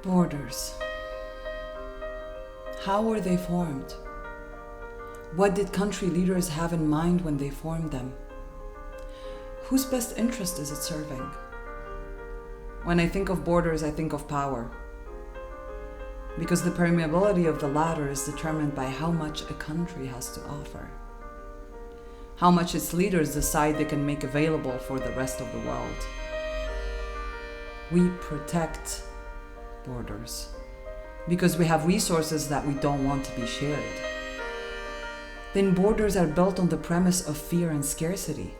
Borders. How were they formed? What did country leaders have in mind when they formed them? Whose best interest is it serving? When I think of borders, I think of power. Because the permeability of the latter is determined by how much a country has to offer. How much its leaders decide they can make available for the rest of the world. We protect borders because we have resources that we don't want to be shared. Then borders are built on the premise of fear and scarcity.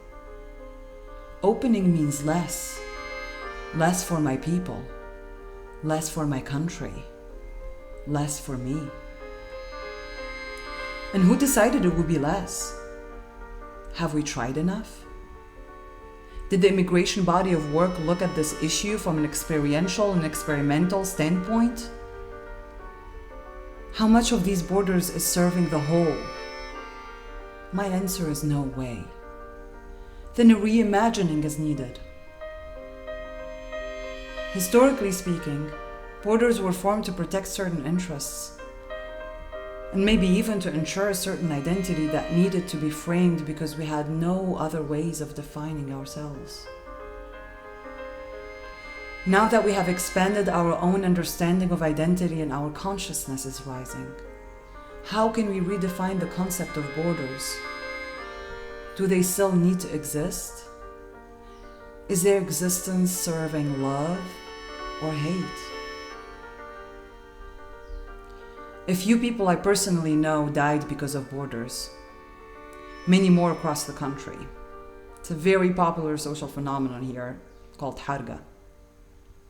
Opening means less. Less for my people. Less for my country. Less for me. And who decided it would be less? Have we tried enough? Did the immigration body of work look at this issue from an experiential and experimental standpoint? How much of these borders is serving the whole? My answer is no way. Then a reimagining is needed. Historically speaking, borders were formed to protect certain interests, and maybe even to ensure a certain identity that needed to be framed because we had no other ways of defining ourselves. Now that we have expanded our own understanding of identity and our consciousness is rising, how can we redefine the concept of borders? Do they still need to exist? Is their existence serving love or hate? A few people I personally know died because of borders. Many more across the country. It's a very popular social phenomenon here called harga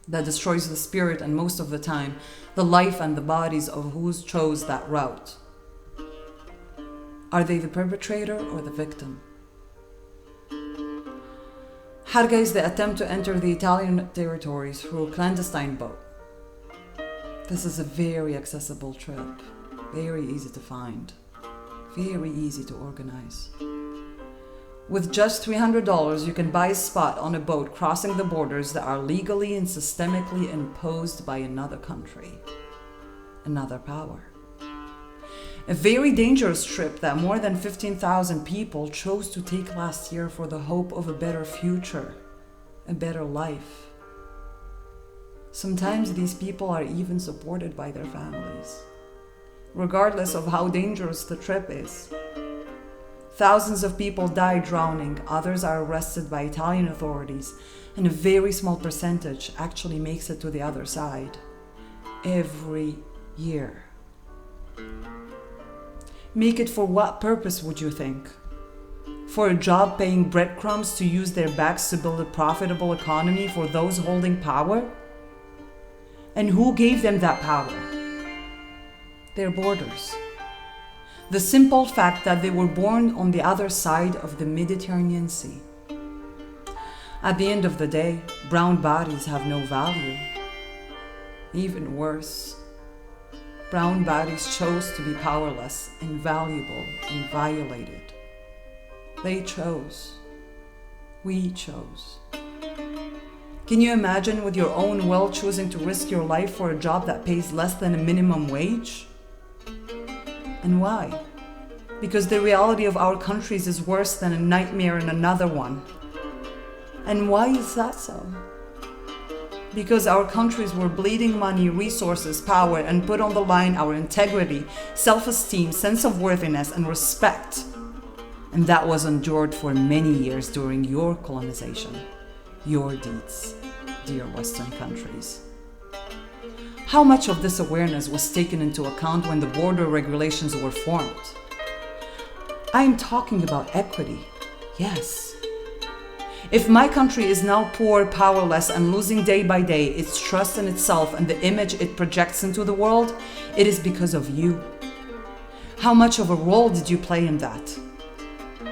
that destroys the spirit and most of the time the life and the bodies of who chose that route. Are they the perpetrator or the victim? Harga is the attempt to enter the Italian territories through a clandestine boat. This is a very accessible trip, very easy to find, very easy to organize. With just $300, you can buy a spot on a boat crossing the borders that are legally and systemically imposed by another country, another power. A very dangerous trip that more than 15,000 people chose to take last year for the hope of a better future, a better life. Sometimes these people are even supported by their families, regardless of how dangerous the trip is. Thousands of people die drowning, others are arrested by Italian authorities, and a very small percentage actually makes it to the other side. Every year. Make it for what purpose, would you think? For a job paying breadcrumbs to use their backs to build a profitable economy for those holding power? And who gave them that power? Their borders. The simple fact that they were born on the other side of the Mediterranean Sea. At the end of the day, brown bodies have no value. Even worse, brown bodies chose to be powerless, invaluable, and violated. They chose. We chose. Can you imagine with your own will choosing to risk your life for a job that pays less than a minimum wage? And why? Because the reality of our countries is worse than a nightmare in another one. And why is that so? Because our countries were bleeding money, resources, power, and put on the line our integrity, self-esteem, sense of worthiness, and respect. And that was endured for many years during your colonization. Your deeds, dear Western countries. How much of this awareness was taken into account when the border regulations were formed? I am talking about equity, yes. If my country is now poor, powerless, and losing day by day its trust in itself and the image it projects into the world, it is because of you. How much of a role did you play in that?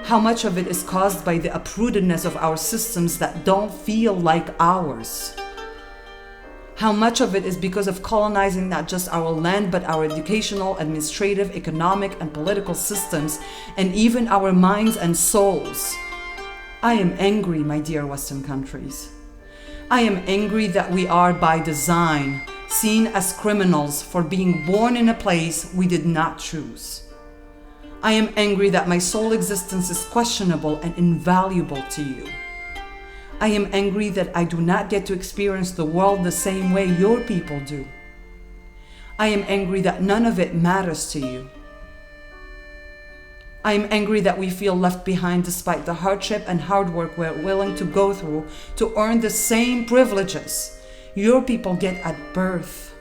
How much of it is caused by the uprootedness of our systems that don't feel like ours? How much of it is because of colonizing not just our land, but our educational, administrative, economic, and political systems, and even our minds and souls? I am angry, my dear Western countries. I am angry that we are, by design, seen as criminals for being born in a place we did not choose. I am angry that my sole existence is questionable and invaluable to you. I am angry that I do not get to experience the world the same way your people do. I am angry that none of it matters to you. I am angry that we feel left behind despite the hardship and hard work we're willing to go through to earn the same privileges your people get at birth.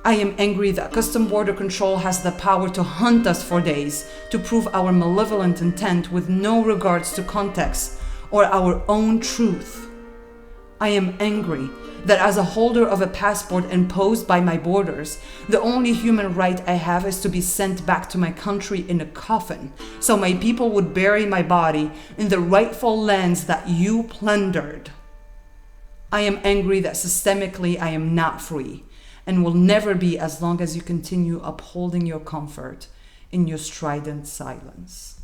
I am angry that Custom Border Control has the power to hunt us for days to prove our malevolent intent with no regards to context or our own truth. I am angry that as a holder of a passport imposed by my borders, the only human right I have is to be sent back to my country in a coffin, so my people would bury my body in the rightful lands that you plundered. I am angry that systemically I am not free, and will never be as long as you continue upholding your comfort in your strident silence.